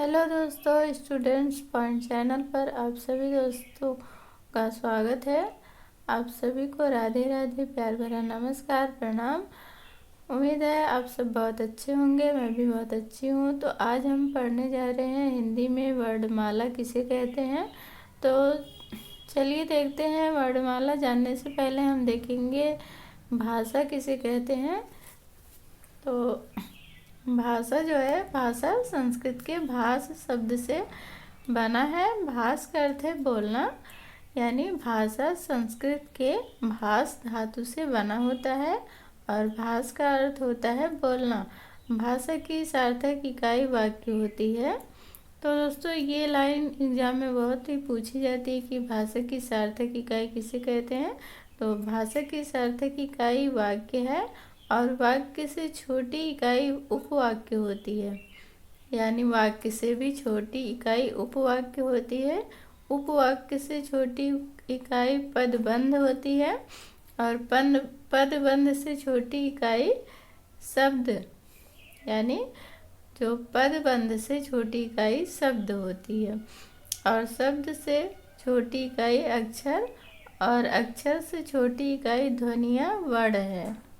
Hello दोस्तों, students point channel पर आप सभी दोस्तों का स्वागत है। आप सभी को राधे राधे, प्यार भरा नमस्कार, प्रणाम। उम्मीद है आप सब बहुत अच्छे होंगे। मैं भी बहुत अच्छी हूँ। तो आज हम पढ़ने जा रहे हैं हिंदी में वर्णमाला किसे कहते हैं। तो चलिए देखते हैं। वर्णमाला जानने से पहले हम देखेंगे भाषा किसे कहते हैं। तो भाषा जो है, भाषा संस्कृत के भाष शब्द से बना है। भाष का अर्थ है बोलना, यानी भाषा संस्कृत के भाष धातु से बना होता है और भाष का अर्थ होता है बोलना। भाषा की सार्थक इकाई वाक्य होती है। तो दोस्तों, ये लाइन एग्जाम में बहुत ही पूछी जाती है कि भाषा की सार्थक इकाई किसे कहते हैं। तो भाषा की सार्थक इकाई वाक्य है और वाक्य से छोटी इकाई उपवाक्य होती है, यानी वाक्य से भी छोटी इकाई उपवाक्य होती है। उपवाक्य से छोटी इकाई पदबंध होती है और पदबंध से छोटी इकाई शब्द, यानी जो पदबंध से छोटी इकाई शब्द होती है। और शब्द से छोटी इकाई अक्षर और अक्षर से छोटी इकाई ध्वनि या वर्ण है।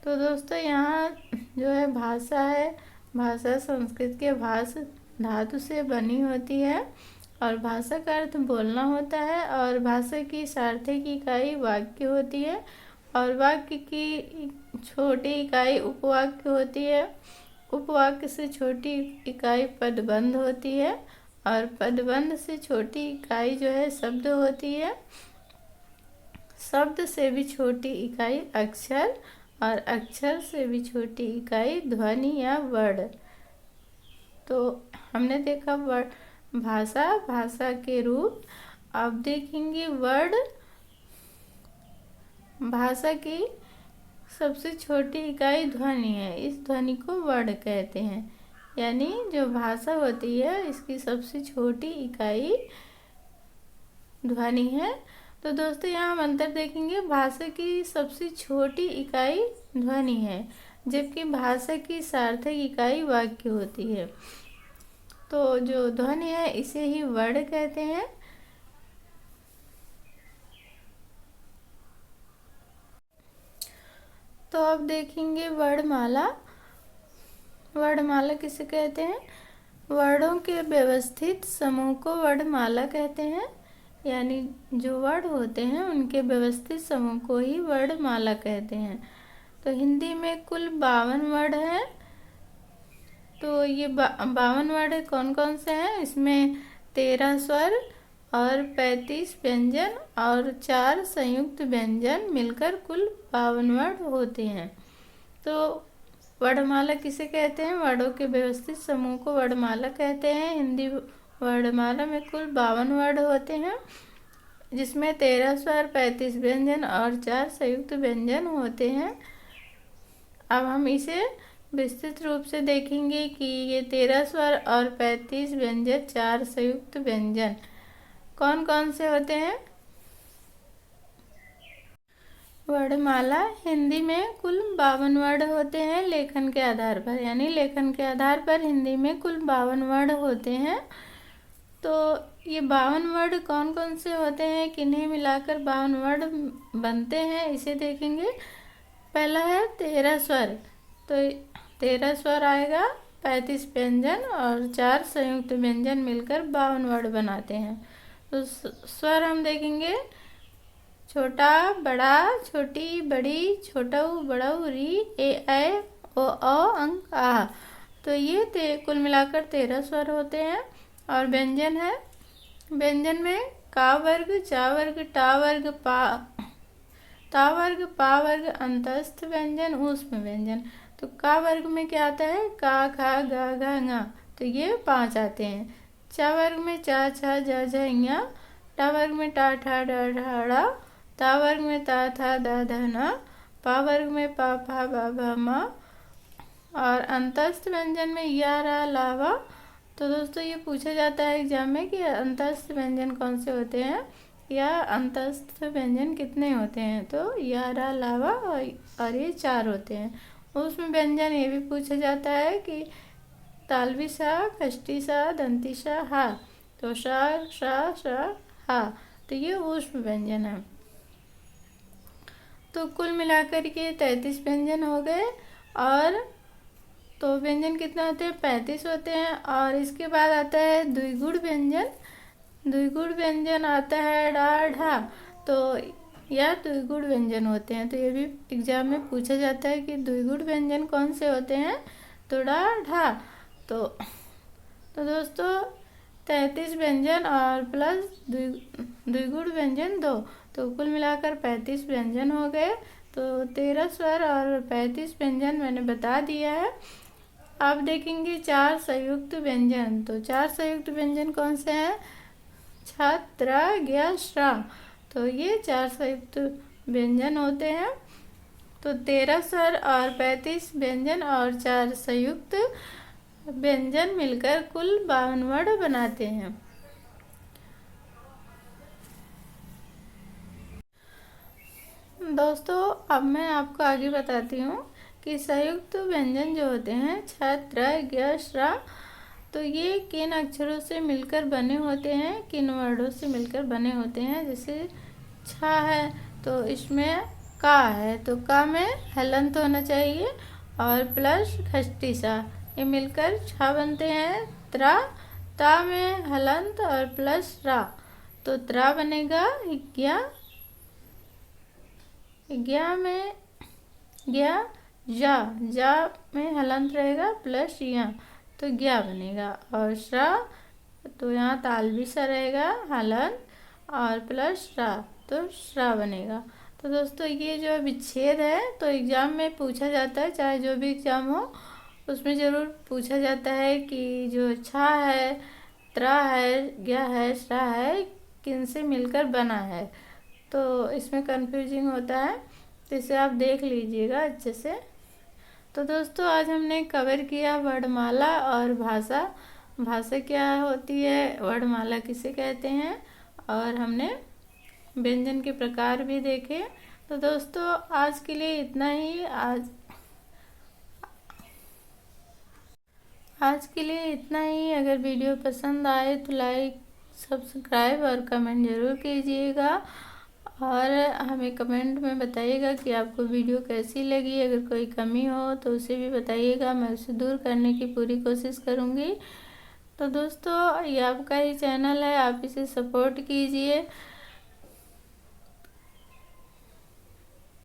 तो दोस्तों, यहाँ जो है भाषा है, भाषा संस्कृत के भाष धातु से बनी होती है और भाषा का अर्थ बोलना होता है। और भाषा की सार्थक इकाई वाक्य होती है और वाक्य की छोटी इकाई उपवाक्य होती है। उपवाक्य से छोटी इकाई पदबंध होती है और पदबंध से छोटी इकाई जो है शब्द होती है। शब्द से भी छोटी इकाई अक्षर और अक्षर से भी छोटी इकाई ध्वनि या वर्ण। तो हमने देखा भाषा, भाषा के रूप। अब देखेंगे वर्ण। भाषा की सबसे छोटी इकाई ध्वनि है। इस ध्वनि को वर्ण कहते हैं, यानी जो भाषा होती है इसकी सबसे छोटी इकाई ध्वनि है। तो दोस्तों, यहाँ हम अंतर देखेंगे। भाषा की सबसे छोटी इकाई ध्वनि है, जबकि भाषा की सार्थक इकाई वाक्य होती है। तो जो ध्वनि है इसे ही वर्ण कहते हैं। तो अब देखेंगे वर्णमाला। वर्णमाला किसे कहते हैं। वर्णों के व्यवस्थित समूह को वर्णमाला कहते हैं, यानी जो वर्ण होते हैं उनके व्यवस्थित समूह को ही वर्णमाला कहते हैं। तो हिंदी में कुल 52 वर्ण हैं। तो ये 52 वर्ण कौन कौन से हैं। इसमें 13 स्वर और 35 व्यंजन और 4 संयुक्त व्यंजन मिलकर कुल 52 वर्ण होते हैं। तो वर्णमाला किसे कहते हैं। वर्णों के व्यवस्थित समूह को वर्णमाला कहते हैं। हिंदी वर्णमाला में कुल 52 वर्ण होते हैं, जिसमें 13 स्वर, 35 व्यंजन और 4 संयुक्त व्यंजन होते हैं। अब हम इसे विस्तृत रूप से देखेंगे कि ये 13 स्वर और 35 व्यंजन, 4 संयुक्त व्यंजन कौन कौन से होते हैं। वर्णमाला हिंदी में कुल 52 वर्ण होते हैं लेखन के आधार पर, यानी लेखन के आधार पर हिंदी में कुल 52 वर्ण होते हैं। तो ये 52 वर्ण कौन कौन से होते हैं, किन्हें मिलाकर 52 वर्ण बनते हैं, इसे देखेंगे। पहला है 13 स्वर। तो 13 स्वर आएगा, 35 व्यंजन और 4 संयुक्त व्यंजन मिलकर 52 वर्ण बनाते हैं। तो स्वर हम देखेंगे। छोटा, बड़ा, छोटी, बड़ी, छोटा बड़ा, री, ए, ओ, अंक, आ। तो ये कुल मिलाकर 13 स्वर होते हैं। और व्यंजन है। व्यंजन में का वर्ग, चा वर्ग, टा वर्ग, ता वर्ग, पा वर्ग, अंतस्थ व्यंजन, ऊष्म व्यंजन। तो का वर्ग में क्या आता है, का, खा, गा, घा, ङा। तो ये 5 आते हैं। चा वर्ग में चा, छा, जा, झा, ञा। टा वर्ग में टा, ठा, डा, ढा, डा। ता वर्ग में ता, था, दा, धा, ना। पा वर्ग में पा, फा, बा, भा, मा। और अंतस्थ व्यंजन में या, रा, ला, वा। तो दोस्तों, ये पूछा जाता है एग्जाम में कि अंतस्थ व्यंजन कौन से होते हैं या अंतस्थ व्यंजन कितने होते हैं। तो या, रा, ला, वा और ये 4 होते हैं। उसमें व्यंजन ये भी पूछा जाता है कि तालवी सा, खष्टी सा, दंती सा, हा। तो श, हा। तो ये ऊष्म व्यंजन है। तो कुल मिलाकर के 33 व्यंजन हो गए। और तो व्यंजन कितने होते हैं? 35 होते हैं। और इसके बाद आता है द्विगुण व्यंजन। द्विगुण व्यंजन आता है डा, ढा। तो यह द्विगुण व्यंजन होते हैं। तो ये भी एग्जाम में पूछा जाता है कि द्विगुण व्यंजन कौन से होते हैं? तो डा, ढा। तो दोस्तों 33 व्यंजन और प्लस द्विगुण व्यंजन 2, तो कुल मिलाकर 35 व्यंजन हो गए। तो 13 स्वर और 35 व्यंजन मैंने बता दिया है। अब देखेंगे 4 संयुक्त व्यंजन। तो 4 संयुक्त व्यंजन कौन से हैं? छ, त्र, ज्ञ, श्रा। तो ये 4 संयुक्त व्यंजन होते हैं। तो 13 स्वर और 35 व्यंजन और 4 संयुक्त व्यंजन मिलकर कुल 52 वर्ण बनाते हैं। दोस्तों अब मैं आपको आगे बताती हूँ कि संयुक्त व्यंजन जो होते हैं छ, त्र, ज्ञ, श्रा, तो ये किन अक्षरों से मिलकर बने होते हैं, किन वर्णों से मिलकर बने होते हैं। जैसे छ है तो इसमें का है, तो का में हलंत होना चाहिए और प्लस खष्टी सा, ये मिलकर छ बनते हैं। त्रा, ता में हलंत और प्लस रा, तो त्रा बनेगा। ज्ञा में ज्ञा, जा में हलंत रहेगा प्लस या, तो ज्ञा बनेगा। और श्रा, तो यहाँ तालवी सा रहेगा, हलंत और प्लस श्रा, तो श्रा बनेगा। तो दोस्तों ये जो विच्छेद है तो एग्जाम में पूछा जाता है, चाहे जो भी एग्जाम हो उसमें ज़रूर पूछा जाता है कि जो छा है, त्रा है, ज्ञा है, श्रा है, किन से मिलकर बना है। तो इसमें कन्फ्यूजिंग होता है, तो इसे आप देख लीजिएगा अच्छे से। तो दोस्तों आज हमने कवर किया वर्णमाला और भाषा। भाषा क्या होती है, वर्णमाला किसे कहते हैं, और हमने व्यंजन के प्रकार भी देखे। तो दोस्तों आज के लिए इतना ही। आज के लिए इतना ही। अगर वीडियो पसंद आए तो लाइक, सब्सक्राइब और कमेंट ज़रूर कीजिएगा। और हमें कमेंट में बताइएगा कि आपको वीडियो कैसी लगी। अगर कोई कमी हो तो उसे भी बताइएगा, मैं उसे दूर करने की पूरी कोशिश करूँगी। तो दोस्तों ये आपका ही चैनल है, आप इसे सपोर्ट कीजिए।